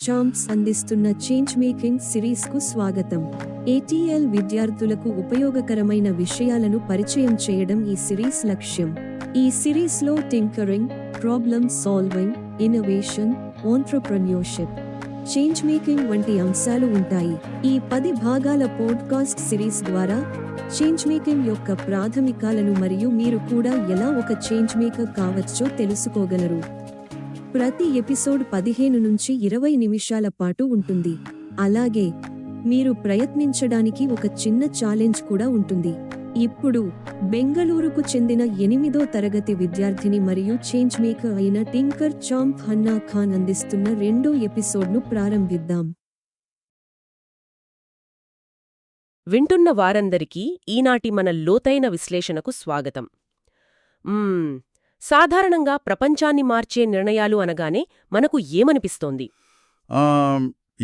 Champs అందిస్తున్న change making సిరీస్కు స్వాగతం. ATL విద్యార్థులకు ఉపయోగకరమైన విషయాలను పరిచయం చేయడం ఈ సిరీస్ లక్ష్యం. ఈ సిరీస్లో tinkering, problem solving, innovation, entrepreneurship, change making వంటి అంశాలు ఉంటాయి. ఈ 10 భాగాల పోడ్కాస్ట్ సిరీస్ ద్వారా చేంజ్ మేకింగ్ యొక్క ప్రాథమికాలను మరియు మీరు కూడా ఎలా ఒక చేంజ్ మేకర్ కావచ్చో తెలుసుకోగలరు. ప్రతి ఎపిసోడ్ 15 నుంచి 20 నిమిషాల పాటు ఉంటుంది. అలాగే మీరు ప్రయత్నించడానికి ఒక చిన్న ఛాలెంజ్ కూడా ఉంటుంది. ఇప్పుడు బెంగళూరుకు చెందిన 8వ తరగతి విద్యార్థిని మరియు చేంజ్ మేకర్ అయిన టింకర్ చాంప్ హన్నా ఖాన్ అందిస్తున్న 2వ ఎపిసోడ్ను ప్రారంభిద్దాం. వింటున్న వారందరికీ ఈనాటి మన లోతైన విశ్లేషణకు స్వాగతం. సాధారణంగా ప్రపంచాన్ని మార్చే నిర్ణయాలు అనగానే మనకు ఏమనిపిస్తోంది?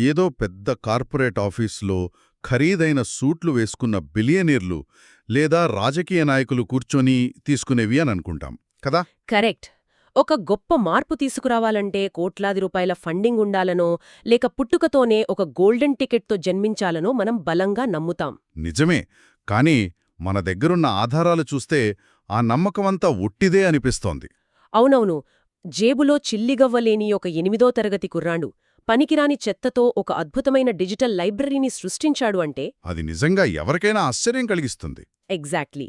ఏదో పెద్ద కార్పొరేట్ ఆఫీసులో ఖరీదైన సూట్లు వేసుకున్న బిలియనీర్లు లేదా రాజకీయ నాయకులు కూర్చొని తీసుకునేవి అని అనుకుంటాం కదా. కరెక్ట్. ఒక గొప్ప మార్పు తీసుకురావాలంటే కోట్లాది రూపాయల ఫండింగ్ ఉండాలనో లేక పుట్టుకతోనే ఒక గోల్డెన్ టికెట్తో జన్మించాలనో మనం బలంగా నమ్ముతాం. నిజమే. కానీ మన దగ్గరున్న ఆధారాలు చూస్తే ఆ నమ్మకమంతా ఒట్టిదే అనిపిస్తోంది. అవునవును. జేబులో చిల్లిగవ్వలేని ఒక 8వ తరగతి కుర్రాడు పనికిరాని చెత్తతో ఒక అద్భుతమైన డిజిటల్ లైబ్రరీని సృష్టించాడు అంటే అది నిజంగా ఎవరికైనా ఆశ్చర్యం కలిగిస్తుంది. ఎగ్జాక్ట్లీ.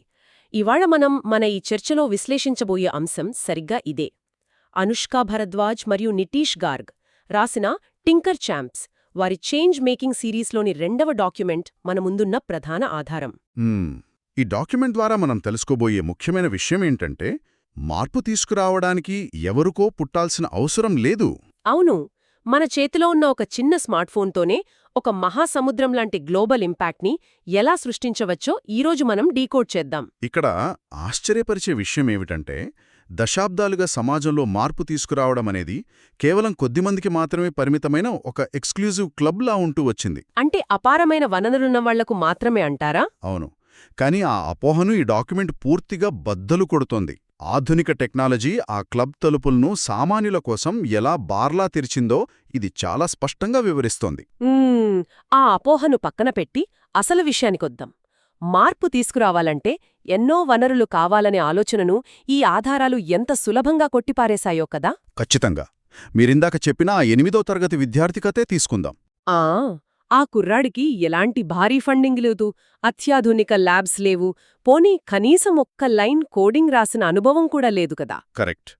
ఇవాళ మనం మన ఈ చర్చలో విశ్లేషించబోయే అంశం సరిగ్గా ఇదే. అనుష్కా భరద్వాజ్ మరియు నితీష్ గార్గ్ రాసిన టింకర్ చాంప్స్ వారి చేంజ్ మేకింగ్ సిరీస్లోని 2వ డాక్యుమెంట్ మన ముందున్న ప్రధాన ఆధారం. ఈ డాక్యుమెంట్ ద్వారా మనం తెలుసుకోబోయే ముఖ్యమైన విషయం ఏంటంటే, మార్పు తీసుకురావడానికి ఎవరికో పుట్టాల్సిన అవసరం లేదు. అవును. మన చేతిలో ఉన్న ఒక చిన్న స్మార్ట్ఫోన్తోనే ఒక మహాసముద్రం లాంటి గ్లోబల్ ఇంపాక్ట్ని ఎలా సృష్టించవచ్చో ఈరోజు మనం డీకోడ్ చేద్దాం. ఇక్కడ ఆశ్చర్యపరిచే విషయమేమిటంటే, దశాబ్దాలుగా సమాజంలో మార్పు తీసుకురావడం అనేది కేవలం కొద్దిమందికి మాత్రమే పరిమితమైన ఒక ఎక్స్క్లూజివ్ క్లబ్లా ఉంటూ వచ్చింది. అంటే అపారమైన వనరులున్న వాళ్లకు మాత్రమే అంటారా? అవును. కానీ ఆ అపోహను ఈ డాక్యుమెంట్ పూర్తిగా బద్దలు కొడుతోంది. ఆధునిక టెక్నాలజీ ఆ క్లబ్ తలుపులను సామాన్యుల కోసం ఎలా బార్లా తెరిచిందో ఇది చాలా స్పష్టంగా వివరిస్తోంది. ఆ అపోహను పక్కన పెట్టి అసలు విషయానికొద్దాం. మార్పు తీసుకురావాలంటే ఎన్నో వనరులు కావాలనే ఆలోచనను ఈ ఆధారాలు ఎంత సులభంగా కొట్టిపారేశాయో కదా. ఖచ్చితంగా. మీరిందాక చెప్పిన ఆ 8వ తరగతి విద్యార్థి కథే తీసుకుందాం. ఆ కుర్రాడికి ఎలాంటి భారీ ఫండింగ్ లేదు, అత్యాధునిక ల్యాబ్స్ లేవు, పోనీ కనీసం ఒక్క లైన్ కోడింగ్ రాసిన అనుభవం కూడా లేదు కదా. కరెక్ట్.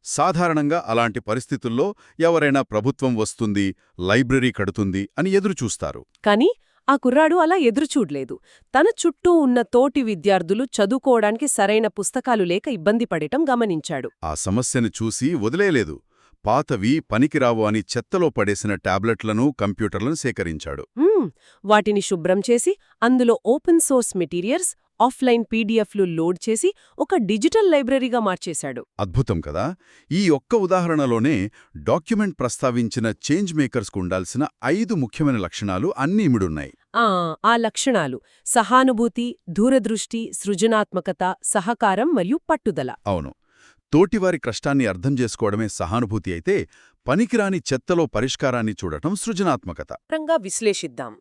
సాధారణంగా అలాంటి పరిస్థితుల్లో ఎవరైనా ప్రభుత్వం వస్తుంది, లైబ్రరీ కడుతుంది అని ఎదురుచూస్తారు. కాని ఆ కుర్రాడు అలా ఎదురుచూడ్లేదు. తన చుట్టూ ఉన్న తోటి విద్యార్థులు చదువుకోవడానికి సరైన పుస్తకాలు లేక ఇబ్బంది పడటం గమనించాడు. ఆ సమస్యను చూసి వదిలేలేదు. పాతవి పనికిరావు అని చెత్తలో పడేసిన టాబ్లెట్లను, కంప్యూటర్లను సేకరించాడు. వాటిని శుభ్రం చేసి అందులో ఓపెన్ సోర్స్ మెటీరియల్స్, ఆఫ్లైన్ పీడిఎఫ్లు లోడ్ చేసి ఒక డిజిటల్ లైబ్రరీగా మార్చేశాడు. అద్భుతం కదా. ఈ ఒక్క ఉదాహరణలోనే డాక్యుమెంట్ ప్రస్తావించిన చేంజ్ మేకర్స్కు ఉండాల్సిన 5 ముఖ్యమైన లక్షణాలు అన్నీ ఇమిడున్నాయి. ఆ లక్షణాలు సహానుభూతి, దూరదృష్టి, సృజనాత్మకత, సహకారం మరియు పట్టుదల. అవును. తోటివారి కష్టాన్ని అర్థం చేసుకోవడమే సహానుభూతి అయితే, పనికిరాని చెత్తలో పరిష్కారాన్ని చూడటం సృజనాత్మకత. విశ్లేషిద్దాం.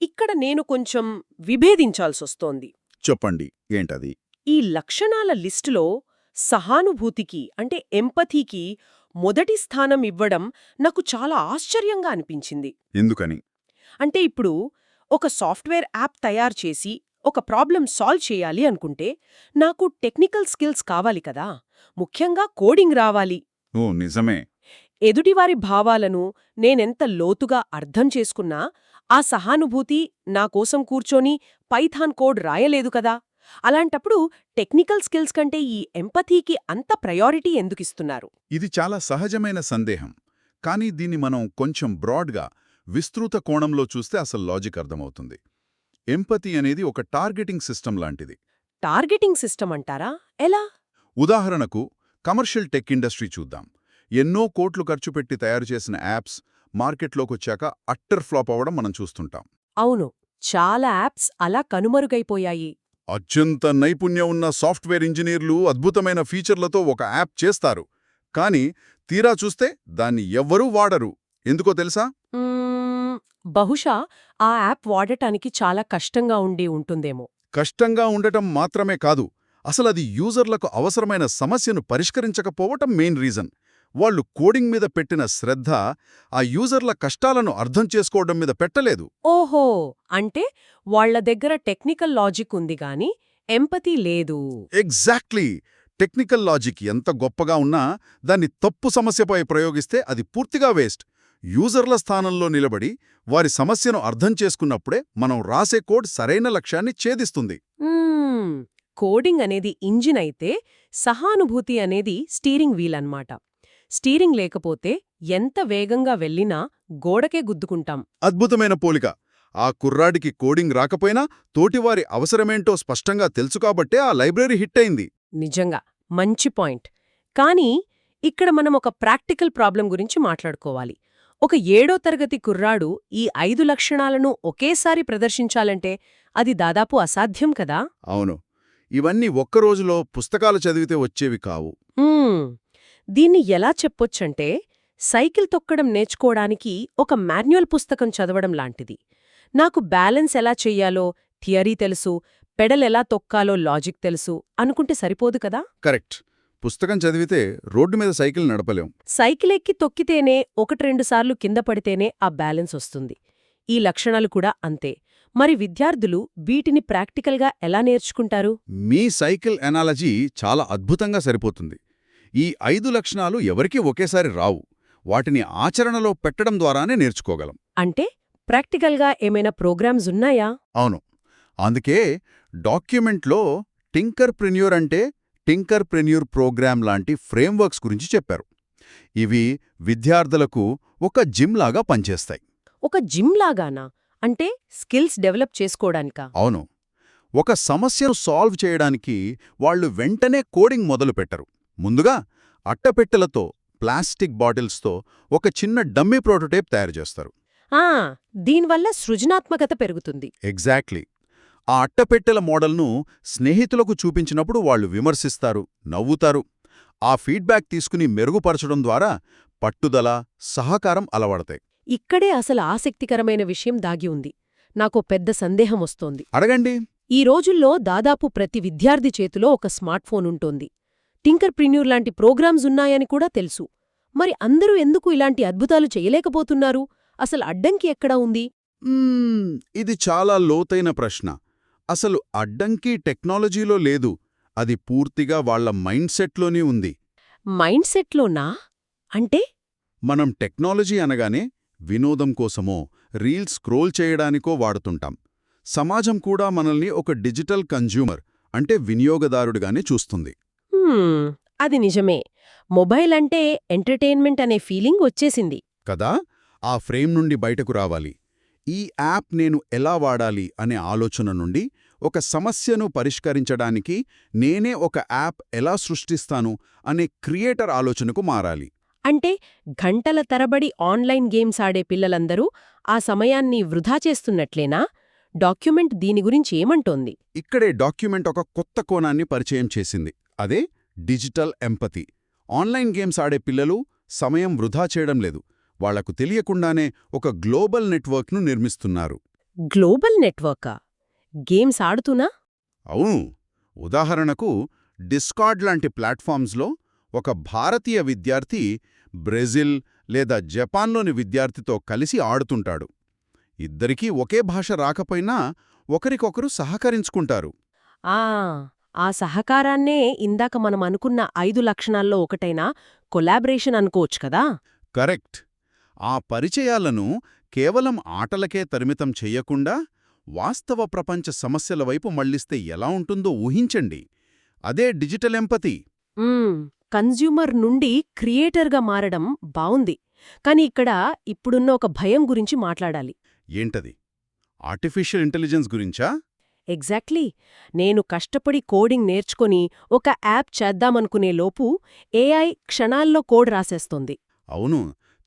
ఇక్కడ నేను కొంచెం విభేదించాల్సొస్తోంది. చెప్పండి, ఏంటది? ఈ లక్షణాల లిస్టులో సహానుభూతికి అంటే ఎంపథీకి మొదటి స్థానం ఇవ్వడం నాకు చాలా ఆశ్చర్యంగా అనిపించింది. ఎందుకని? అంటే ఇప్పుడు ఒక సాఫ్ట్వేర్ యాప్ తయారు చేసి ఒక ప్రాబ్లం సాల్వ్ చేయాలి అనుకుంటే నాకు టెక్నికల్ స్కిల్స్ కావాలి కదా. ముఖ్యంగా కోడింగ్ రావాలి. ఓ నిజమే. ఎదుటివారి భావాలను నేనెంత లోతుగా అర్థం చేసుకున్నా ఆ సహానుభూతి నా కోసం కూర్చొని పైథాన్ కోడ్ రాయలేదు కదా. అలాంటప్పుడు టెక్నికల్ స్కిల్స్ కంటే ఈ ఎంపథీకి అంత ప్రయారిటీ ఎందుకిస్తున్నారు? ఇది చాలా సహజమైన సందేహం. కానీ దీన్ని మనం కొంచెం బ్రాడ్గా, విస్తృత కోణంలో చూస్తే అసలు లాజిక్ అర్థమవుతుంది. ఎంపథీ అనేది ఒక టార్గెటింగ్ సిస్టమ్ లాంటిది. టార్గెటింగ్ సిస్టమ్ అంటారా? ఎలా? ఉదాహరణకు కమర్షియల్ టెక్ ఇండస్ట్రీ చూద్దాం. ఎన్నో కోట్లు ఖర్చు పెట్టి తయారు చేసిన యాప్స్ మార్కెట్లోకొచ్చాక అట్టర్ ఫ్లాప్ అవ్వడం మనం చూస్తుంటాం. అవును. చాలా యాప్స్ అలా కనుమరుగైపోయాయి. అత్యంత నైపుణ్యం ఉన్న సాఫ్ట్వేర్ ఇంజనీర్లు అద్భుతమైన ఫీచర్లతో ఒక యాప్ చేస్తారు. కానీ తీరా చూస్తే దాన్ని ఎవ్వరూ వాడరు. ఎందుకో తెలుసా? మ్మ్, బహుశా ఆ యాప్ వాడటానికి చాలా కష్టంగా ఉండి ఉంటుందేమో. కష్టంగా ఉండటం మాత్రమే కాదు, అసలది యూజర్లకు అవసరమైన సమస్యను పరిష్కరించకపోవటం మెయిన్ రీజన్. వాళ్ళు కోడింగ్ మీద పెట్టిన శ్రద్ధ ఆ యూజర్ల కష్టాలను అర్థం చేసుకోవడం మీద పెట్టలేదు. ఓహో, అంటే వాళ్ళ దగ్గర టెక్నికల్ లాజిక్ ఉంది గాని ఎంపతి లేదు. ఎగ్జాక్ట్లీ! టెక్నికల్ లాజిక్ ఎంత గొప్పగా ఉన్నా దాన్ని తప్పు సమస్యపై ప్రయోగిస్తే అది పూర్తిగా వేస్ట్. యూజర్ల స్థానంలో నిలబడి వారి సమస్యను అర్థం చేసుకున్నప్పుడే మనం రాసే కోడ్ సరైన లక్ష్యాన్ని ఛేదిస్తుంది. మ్మ్, కోడింగ్ అనేది ఇంజిన్ అయితే సహానుభూతి అనేది స్టీరింగ్ వీల్ అన్నమాట. స్టీరింగ్ లేకపోతే ఎంత వేగంగా వెళ్ళినా గోడకే గుద్దుకుంటాం. అద్భుతమైన పోలిక. ఆ కుర్రాడికి కోడింగ్ రాకపోయినా తోటివారి అవసరమేంటో స్పష్టంగా తెలుసు కాబట్టే ఆ లైబ్రరీ హిట్ అయింది. నిజంగా మంచి పాయింట్. కానీ ఇక్కడ మనం ఒక ప్రాక్టికల్ ప్రాబ్లం గురించి మాట్లాడుకోవాలి. ఒక 7వ తరగతి కుర్రాడు ఈ 5 లక్షణాలను ఒకేసారి ప్రదర్శించాలంటే అది దాదాపు అసాధ్యం కదా. అవును, ఇవన్నీ ఒక్కరోజులో పుస్తకాలు చదివితే వచ్చేవి కావు. మ్మ్, దీన్ని ఎలా చెప్పొచ్చంటే సైకిల్ తొక్కడం నేర్చుకోవడానికి ఒక మాన్యువల్ పుస్తకం చదవడం లాంటిది. నాకు బ్యాలెన్స్ ఎలా చెయ్యాలో థియరీ తెలుసు, పెడల్ ఎలా తొక్కాలో లాజిక్ తెలుసు అనుకుంటే సరిపోదు కదా. కరెక్ట్. పుస్తకం చదివితే రోడ్డు మీద సైకిల్ నడపలేం. సైకిల్ ఎక్కి తొక్కితేనే 1-2 సార్లు కింద పడితేనే ఆ బ్యాలెన్స్ వస్తుంది. ఈ లక్షణాలు కూడా అంతే. మరి విద్యార్థులు వీటిని ప్రాక్టికల్గా ఎలా నేర్చుకుంటారు? మీ సైకిల్ ఎనాలజీ చాలా అద్భుతంగా సరిపోతుంది. ఈ 5 లక్షణాలు ఎవరికీ ఒకేసారి రావు. వాటిని ఆచరణలో పెట్టడం ద్వారానే నేర్చుకోగలం. అంటే ప్రాక్టికల్గా ఏమైనా ప్రోగ్రామ్స్ ఉన్నాయా? అవును, అందుకే డాక్యుమెంట్లో టింకర్ప్రెన్యూర్ అంటే టింకర్ప్రెన్యూర్ ప్రోగ్రామ్ లాంటి ఫ్రేమ్వర్క్స్ గురించి చెప్పారు. ఇవి విద్యార్థులకు ఒక జిమ్ లాగా పనిచేస్తాయి. ఒక జిమ్ లాగానా? అంటే స్కిల్స్ డెవలప్ చేసుకోవడానికా? అవును, ఒక సమస్యను సాల్వ్ చేయడానికి వాళ్ళు వెంటనే కోడింగ్ మొదలుపెట్టరు. ముందుగా అట్టపెట్టెలతో, ప్లాస్టిక్ బాటిల్స్తో ఒక చిన్న డమ్మీ ప్రోటోటైప్ తయారు చేస్తారు. ఆ, దీనివల్ల సృజనాత్మకత పెరుగుతుంది. ఎగ్జాక్ట్లీ. ఆ అట్టపెట్టెల మోడల్ను స్నేహితులకు చూపించినప్పుడు వాళ్ళు విమర్శిస్తారు, నవ్వుతారు. ఆ ఫీడ్బ్యాక్ తీసుకుని మెరుగుపరచడం ద్వారా పట్టుదల, సహకారం అలవడతాయి. ఇక్కడే అసలు ఆసక్తికరమైన విషయం దాగి ఉంది. నాకో పెద్ద సందేహం వస్తోంది. అడగండి. ఈ రోజుల్లో దాదాపు ప్రతి విద్యార్థి చేతిలో ఒక స్మార్ట్ ఫోన్ ఉంటుంది. టింకర్ప్రెన్యూర్ లాంటి ప్రోగ్రామ్స్ ఉన్నాయని కూడా తెలుసు. మరి అందరూ ఎందుకు ఇలాంటి అద్భుతాలు చేయలేకపోతున్నారు? అసలు అడ్డంకి ఎక్కడా ఉంది? ఇది చాలా లోతైన ప్రశ్న. అసలు అడ్డంకి టెక్నాలజీలో లేదు, అది పూర్తిగా వాళ్ల మైండ్ సెట్లోనే ఉంది. మైండ్ సెట్లోనా? అంటే మనం టెక్నాలజీ అనగానే వినోదం కోసమో, రీల్స్ స్క్రోల్ చేయడానికో వాడుతుంటాం. సమాజం కూడా మనల్ని ఒక డిజిటల్ కన్జ్యూమర్ అంటే వినియోగదారుడిగానే చూస్తుంది. అది నిజమే. మొబైల్ అంటే ఎంటర్టైన్మెంట్ అనే ఫీలింగ్ వచ్చేసింది కదా. ఆ ఫ్రేమ్ నుండి బయటకు రావాలి. ఈ యాప్ నేను ఎలా వాడాలి అనే ఆలోచన నుండి ఒక సమస్యను పరిష్కరించడానికి నేనే ఒక యాప్ ఎలా సృష్టిస్తాను అనే క్రియేటర్ ఆలోచనకు మారాలి. అంటే గంటల తరబడి ఆన్లైన్ గేమ్స్ ఆడే పిల్లలందరూ ఆ సమయాన్ని వృధా చేస్తున్నట్లేనా? డాక్యుమెంట్ దీని గురించి ఏమంటోంది? ఇక్కడే డాక్యుమెంట్ ఒక కొత్త కోణాన్ని పరిచయం చేసింది. అదే డిజిటల్ ఎంపతి. ఆన్లైన్ గేమ్స్ ఆడే పిల్లలు సమయం వృధా చేయడం లేదు. వాళ్లకు తెలియకుండానే ఒక గ్లోబల్ నెట్వర్క్ను నిర్మిస్తున్నారు. గ్లోబల్ నెట్వర్కా? గేమ్స్ ఆడుతూనా? అవును. ఉదాహరణకు డిస్కార్డ్ లాంటి ప్లాట్ఫామ్స్లో ఒక భారతీయ విద్యార్థి బ్రెజిల్ లేదా జపాన్లోని విద్యార్థితో కలిసి ఆడుతుంటాడు. ఇద్దరికీ ఒకే భాష రాకపోయినా ఒకరికొకరు సహకరించుకుంటారు. ఆ సహకారాన్నే ఇందాక మనం అనుకున్న 5 లక్షణాల్లో ఒకటైన కొలాబరేషన్ అనుకోవచ్చు కదా. కరెక్ట్. ఆ పరిచయాలను కేవలం ఆటలకే పరిమితం చెయ్యకుండా వాస్తవ ప్రపంచ సమస్యల వైపు మళ్లిస్తే ఎలా ఉంటుందో ఊహించండి. అదే డిజిటల్ ఎంపతి. కన్జ్యూమర్ నుండి క్రియేటర్గా మారడం బావుంది. కాని ఇక్కడ ఇప్పుడున్న ఒక భయం గురించి మాట్లాడాలి. ఏంటది? ఆర్టిఫిషియల్ ఇంటెలిజెన్స్ గురించా? ఎగ్జాక్ట్లీ. నేను కష్టపడి కోడింగ్ నేర్చుకొని ఒక యాప్ చేద్దామనుకునే లోపు ఏఐ క్షణాల్లో కోడ్ రాసేస్తోంది. అవును,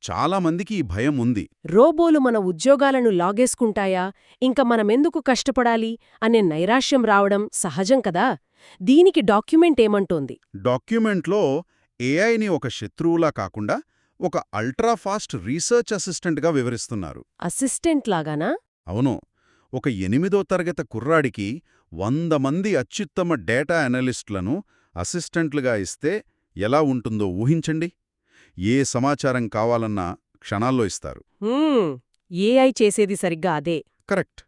చాలామందికి ఈ భయం ఉంది. రోబోలు మన ఉద్యోగాలను లాగేసుకుంటాయా, ఇంక మనమెందుకు కష్టపడాలి అనే నైరాశ్యం రావడం సహజం కదా. దీనికి డాక్యుమెంట్ ఏమంటోంది? డాక్యుమెంట్లో ఏఐని ఒక శత్రువులా కాకుండా ఒక అల్ట్రాఫాస్ట్ రీసెర్చ్ అసిస్టెంట్గా వివరిస్తున్నారు. అసిస్టెంట్ లాగానా? అవును, ఒక 8వ తరగతి కుర్రాడికి 100 మంది అత్యుత్తమ డేటా అనలిస్టులను అసిస్టెంట్లుగా ఇస్తే ఎలా ఉంటుందో ఊహించండి. ఏ సమాచారం కావాలన్నా క్షణాల్లో ఇస్తారు. ఏఐ చేసేది సరిగ్గా అదే. కరెక్ట్.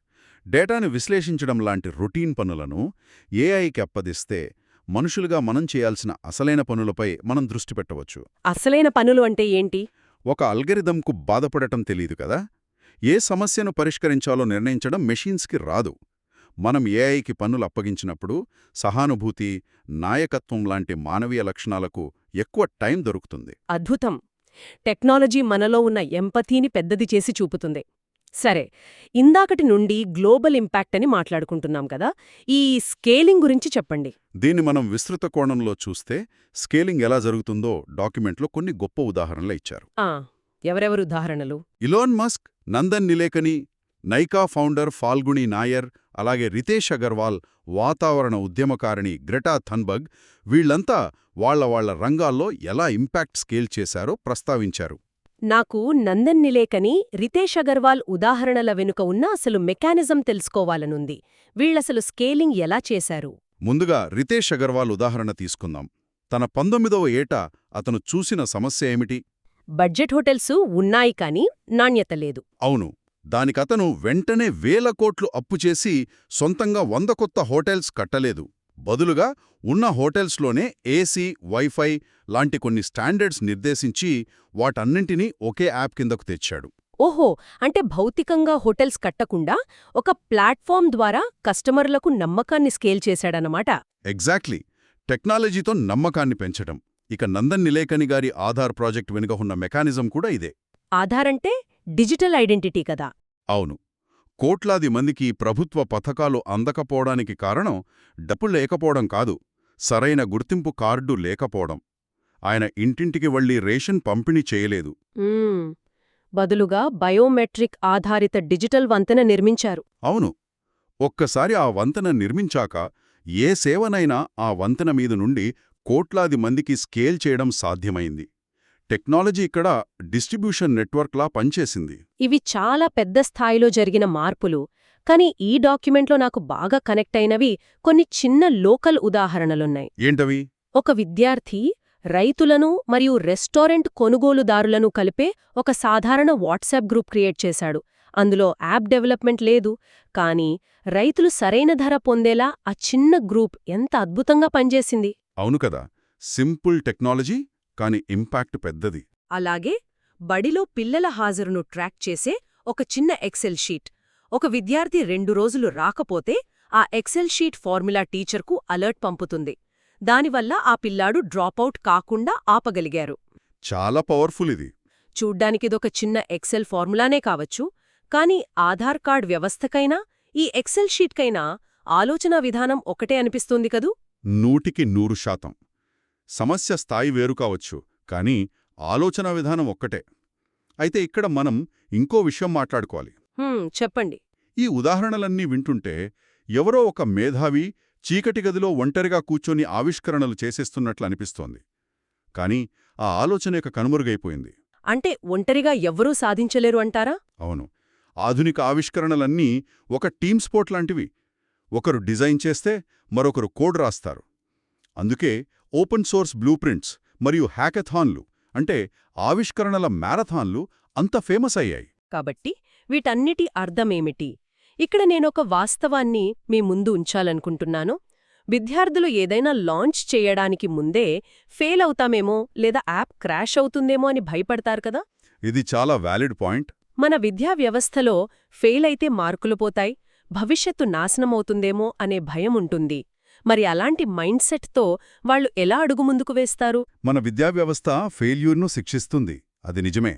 డేటాను విశ్లేషించడం లాంటి రొటీన్ పనులను ఏఐకి అప్పదిస్తే మనుషులుగా మనం చేయాల్సిన అసలైన పనులపై మనం దృష్టి పెట్టవచ్చు. అసలైన పనులు అంటే ఏంటి? ఒక అల్గరిథంకు బాధపడటం తెలీదు కదా. ఏ సమస్యను పరిష్కరించాలో నిర్ణయించడం మెషీన్స్కి రాదు. మనం ఏఐకి పనులు అప్పగించినప్పుడు సహానుభూతి, నాయకత్వం లాంటి మానవీయ లక్షణాలకు ఎక్కువ టైం దొరుకుతుంది. అద్భుతం. టెక్నాలజీ మనలో ఉన్న ఎంపథీని పెద్దది చేసి చూపుతుంది. సరే, ఇందాకటి నుండి గ్లోబల్ ఇంపాక్ట్ అని మాట్లాడుకుంటున్నాం కదా, ఈ స్కేలింగ్ గురించి చెప్పండి. దీన్ని మనం విస్తృత కోణంలో చూస్తే స్కేలింగ్ ఎలా జరుగుతుందో డాక్యుమెంట్లో కొన్ని గొప్ప ఉదాహరణలు ఇచ్చారు. ఎవరెవరు ఉదాహరణలు? Elon Musk, Nandan Nilekani, Nykaa founder Falguni Nayar, అలాగే రితేష్ అగర్వాల్, వాతావరణ ఉద్యమకారిణి గ్రెటా థన్బర్గ్, వీళ్లంతా వాళ్ల రంగాల్లో ఎలా ఇంపాక్ట్ స్కేల్ చేశారో ప్రస్తావించారు. నాకు నందన్ నిలేకని, రితేష్ అగర్వాల్ ఉదాహరణల వెనుక ఉన్న అసలు మెకానిజం తెలుసుకోవాలనుంది. వీళ్లసలు స్కేలింగ్ ఎలా చేశారు? ముందుగా రితేష్ అగర్వాల్ ఉదాహరణ తీసుకుందాం. తన 19వ ఏట అతను చూసిన సమస్య ఏమిటి? బడ్జెట్ హోటల్సు ఉన్నాయి కానీ నాణ్యత లేదు. అవును. దానికతను వెంటనే వేల కోట్లు అప్పుచేసి సొంతంగా 100 కొత్త హోటల్స్ కట్టలేదు. బదులుగా ఉన్న హోటల్స్లోనే ఏసీ, వైఫై లాంటి కొన్ని స్టాండర్డ్స్ నిర్దేశించి వాటన్నింటినీ ఒకే యాప్ కిందకు తెచ్చాడు. ఓహో, అంటే భౌతికంగా హోటల్స్ కట్టకుండా ఒక ప్లాట్ఫామ్ ద్వారా కస్టమర్లకు నమ్మకాన్ని స్కేల్ చేశాడన్నమాట. ఎగ్జాక్ట్లీ. టెక్నాలజీతో నమ్మకాన్ని పెంచడం. ఇక నందన్ నిలేకని గారి ఆధార్ ప్రాజెక్ట్ వెనుక ఉన్న మెకానిజం కూడా ఇదే. ఆధార్ అంటే డిజిటల్ ఐడెంటిటీ కదా? అవును. కోట్లాది మందికి ప్రభుత్వ పథకాలు అందకపోవడానికి కారణం డబ్బు లేకపోవడం కాదు, సరైన గుర్తింపు కార్డు లేకపోవడం. ఆయన ఇంటింటికి వెళ్లి రేషన్ పంపిణీ చేయలేదు. బదులుగా బయోమెట్రిక్ ఆధారిత డిజిటల్ వంతెన నిర్మించారు. అవును. ఒక్కసారి ఆ వంతెన నిర్మించాక ఏ సేవనైనా ఆ వంతెన మీద నుండి కోట్లాది మందికి స్కేల్ చేయడం సాధ్యమైంది. టెక్నాలజీ ఇక్కడ డిస్ట్రిబ్యూషన్ నెట్వర్క్లా పనిచేసింది. ఇవి చాలా పెద్ద స్థాయిలో జరిగిన మార్పులు. కానీ ఈ డాక్యుమెంట్లో నాకు బాగా కనెక్ట్ అయినవి కొన్ని చిన్న లోకల్ ఉదాహరణలున్నాయి. ఏంటవి? ఒక విద్యార్థి రైతులను మరియు రెస్టారెంట్ కొనుగోలుదారులను కలిపే ఒక సాధారణ వాట్సాప్ గ్రూప్ క్రియేట్ చేశాడు. అందులో యాప్ డెవలప్మెంట్ లేదు, కానీ రైతులు సరైన ధర పొందేలా ఆ చిన్న గ్రూప్ ఎంత అద్భుతంగా పనిచేసింది. అవును కదా. సింపుల్ టెక్నాలజీ, కాని ఇంపాక్ట్ పెద్దది. అలాగే బడిలో పిల్లల హాజరును ట్రాక్ చేసే ఒక చిన్న ఎక్సెల్ షీట్. ఒక విద్యార్థి 2 రోజులు రాకపోతే ఆ ఎక్సెల్ షీట్ ఫార్ములా టీచర్కు అలర్ట్ పంపుతుంది. దానివల్ల ఆ పిల్లాడు డ్రాపౌట్ కాకుండా ఆపగలిగారు. చాలా పవర్ఫుల్ ఇది. చూడ్డానికిదొక చిన్న ఎక్సెల్ ఫార్ములానే కావచ్చు, కానీ ఆధార్ కార్డ్ వ్యవస్థకైనా ఈ ఎక్సెల్ షీట్కైనా ఆలోచనా విధానం ఒకటే అనిపిస్తుంది కదూ? 100% సమస్య స్థాయి వేరు కావచ్చు, కానీ ఆలోచనా విధానం ఒక్కటే. అయితే ఇక్కడ మనం ఇంకో విషయం మాట్లాడుకోవాలి. చెప్పండి. ఈ ఉదాహరణలన్నీ వింటుంటే ఎవరో ఒక మేధావి చీకటి గదిలో ఒంటరిగా కూర్చొని ఆవిష్కరణలు చేసేస్తున్నట్లు అనిపిస్తోంది. కానీ ఆ ఆలోచన ఇక కనుమరుగైపోయింది. అంటే ఒంటరిగా ఎవ్వరూ సాధించలేరు అంటారా? అవును. ఆధునిక ఆవిష్కరణలన్నీ ఒక టీమ్ స్పోర్ట్ లాంటివి. ఒకరు డిజైన్ చేస్తే మరొకరు కోడ్ రాస్తారు. అందుకే ఓపెన్ సోర్స్ బ్లూ ప్రింట్స్ మరియు హ్యాకథాన్లు, అంటే ఆవిష్కరణల మ్యారథాన్లు అంత ఫేమస్ అయ్యాయి. కాబట్టి వీటన్నిటి అర్థమేమిటి? ఇక్కడ నేనొక వాస్తవాన్ని మీ ముందు ఉంచాలనుకుంటున్నాను. విద్యార్థులు ఏదైనా లాంచ్ చేయడానికి ముందే ఫెయిల్ అవుతామేమో లేదా యాప్ క్రాష్ అవుతుందేమో అని భయపడతారు కదా? ఇది చాలా వ్యాలిడ్ పాయింట్. మన విద్యా వ్యవస్థలో ఫెయిల్ అయితే మార్కులు పోతాయి, భవిష్యత్తు నాశనమవుతుందేమో అనే భయం ఉంటుంది. మరి అలాంటి మైండ్ సెట్తో వాళ్లు ఎలా అడుగు ముందుకు వేస్తారు? మన విద్యా వ్యవస్థ ఫెయిల్యూర్ను శిక్షిస్తుంది, అది నిజమే.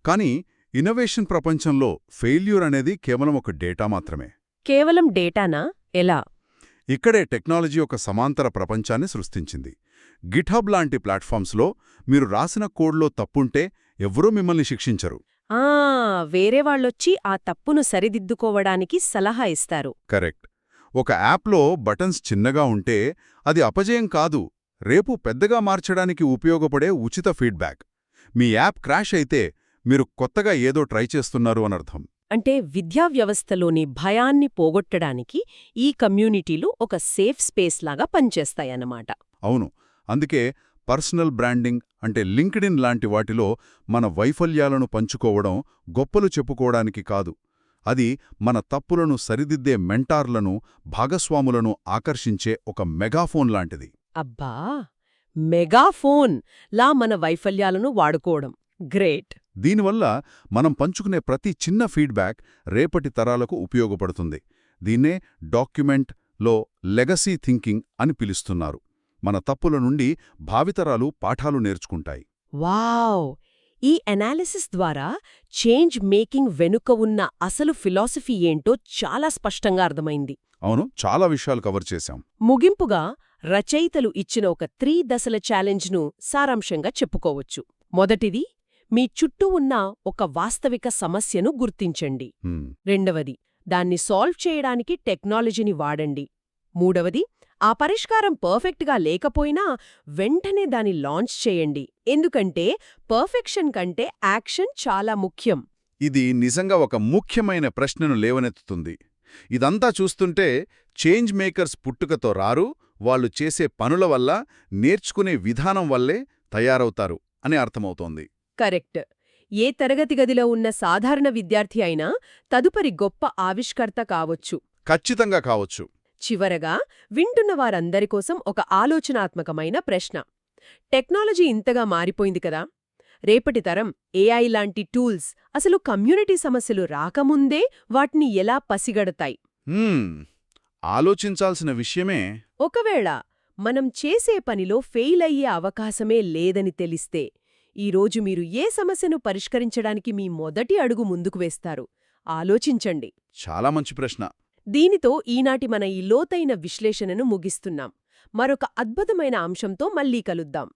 కానీ ఇన్నోవేషన్ ప్రపంచంలో ఫెయిల్యూర్ అనేది కేవలం ఒక డేటా మాత్రమే. కేవలం డేటానా? ఎలా? ఇక్కడే టెక్నాలజీ ఒక సమాంతర ప్రపంచాన్ని సృష్టించింది. గిట్హబ్ లాంటి ప్లాట్ఫామ్స్లో మీరు రాసిన కోడ్లో తప్పుంటే ఎవ్వరూ మిమ్మల్ని శిక్షించరు. వేరే వాళ్ళొచ్చి ఆ తప్పును సరిదిద్దుకోవడానికి సలహా ఇస్తారు. కరెక్ట్. ఒక యాప్లో బటన్స్ చిన్నగా ఉంటే అది అపజయం కాదు, రేపు పెద్దగా మార్చడానికి ఉపయోగపడే ఉచిత ఫీడ్బ్యాక్. మీ యాప్ క్రాష్ అయితే మీరు కొత్తగా ఏదో ట్రై చేస్తున్నారు అనర్థం. అంటే విద్యా వ్యవస్థలోని భయాన్ని పోగొట్టడానికి ఈ కమ్యూనిటీలు ఒక సేఫ్ స్పేస్ లాగా పనిచేస్తాయన్నమాట. అవును. అందుకే పర్సనల్ బ్రాండింగ్ అంటే లింక్డ్ఇన్ లాంటి వాటిలో మన వైఫల్యాలను పంచుకోవడం గొప్పలు చెప్పుకోవడానికి కాదు. అది మన తప్పులను సరిదిద్దే మెంటార్లను, భాగస్వాములను ఆకర్షించే ఒక మెగాఫోన్ లాంటిది. అబ్బా, మెగాఫోన్ లా మన వైఫల్యాలను వాడుకోవడం గ్రేట్. దీనివల్ల మనం పంచుకునే ప్రతి చిన్న ఫీడ్బ్యాక్ రేపటి తరాలకు ఉపయోగపడుతుంది. దీన్నే డాక్యుమెంట్లో లెగసీ థింకింగ్ అని పిలుస్తున్నారు. మన తప్పుల నుండి భావితరాలు పాఠాలు నేర్చుకుంటాయి. వావ్! ఈ అనాలిసిస్ ద్వారా చేంజ్ మేకింగ్ వెనుక ఉన్న అసలు ఫిలాసఫీ ఏంటో చాలా స్పష్టంగా అర్థమైంది. అవును, చాలా విషయాలు కవర్ చేశాం. ముగింపుగా రచయితలు ఇచ్చిన ఒక 3 దశల ఛాలెంజ్ను సారాంశంగా చెప్పుకోవచ్చు. మొదటిది, మీ చుట్టూ ఉన్న ఒక వాస్తవిక సమస్యను గుర్తించండి. రెండవది, దాన్ని సాల్వ్ చేయడానికి టెక్నాలజీని వాడండి. మూడవది, ఆ పరిష్కారం పర్ఫెక్ట్గా లేకపోయినా వెంటనే దాన్ని లాంచ్ చేయండి. ఎందుకంటే పర్ఫెక్షన్ కంటే యాక్షన్ చాలా ముఖ్యం. ఇది నిజంగా ఒక ముఖ్యమైన ప్రశ్నను లేవనెత్తుతుంది. ఇదంతా చూస్తుంటే చేంజ్ మేకర్స్ పుట్టుకతో రారు, వాళ్ళు చేసే పనుల వల్ల, నేర్చుకునే విధానం వల్లే తయారవుతారు అని అర్థమవుతోంది. కరెక్ట్. ఏ తరగతి గదిలో ఉన్న సాధారణ విద్యార్థి అయినా తదుపరి గొప్ప ఆవిష్కర్త కావచ్చు. ఖచ్చితంగా కావచ్చు. చివరగా, వింటున్న వారందరి కోసం ఒక ఆలోచనాత్మకమైన ప్రశ్న. టెక్నాలజీ ఇంతగా మారిపోయింది కదా, రేపటి తరం ఏఐ లాంటి టూల్స్ అసలు కమ్యూనిటీ సమస్యలు రాకముందే వాటిని ఎలా పసిగడతాయి? ఆలోచించాల్సిన విషయమే. ఒకవేళ మనం చేసే పనిలో ఫెయిల్ అయ్యే అవకాశమే లేదని తెలిస్తే, ఈరోజు మీరు ఏ సమస్యను పరిష్కరించడానికి మీ మొదటి అడుగు ముందుకు వేస్తారు? ఆలోచించండి. చాలా మంచి ప్రశ్న. దీనితో ఈనాటి మన ఈ లోతైన విశ్లేషణను ముగిస్తున్నాం. మరొక అద్భుతమైన అంశంతో మళ్ళీ కలుద్దాం.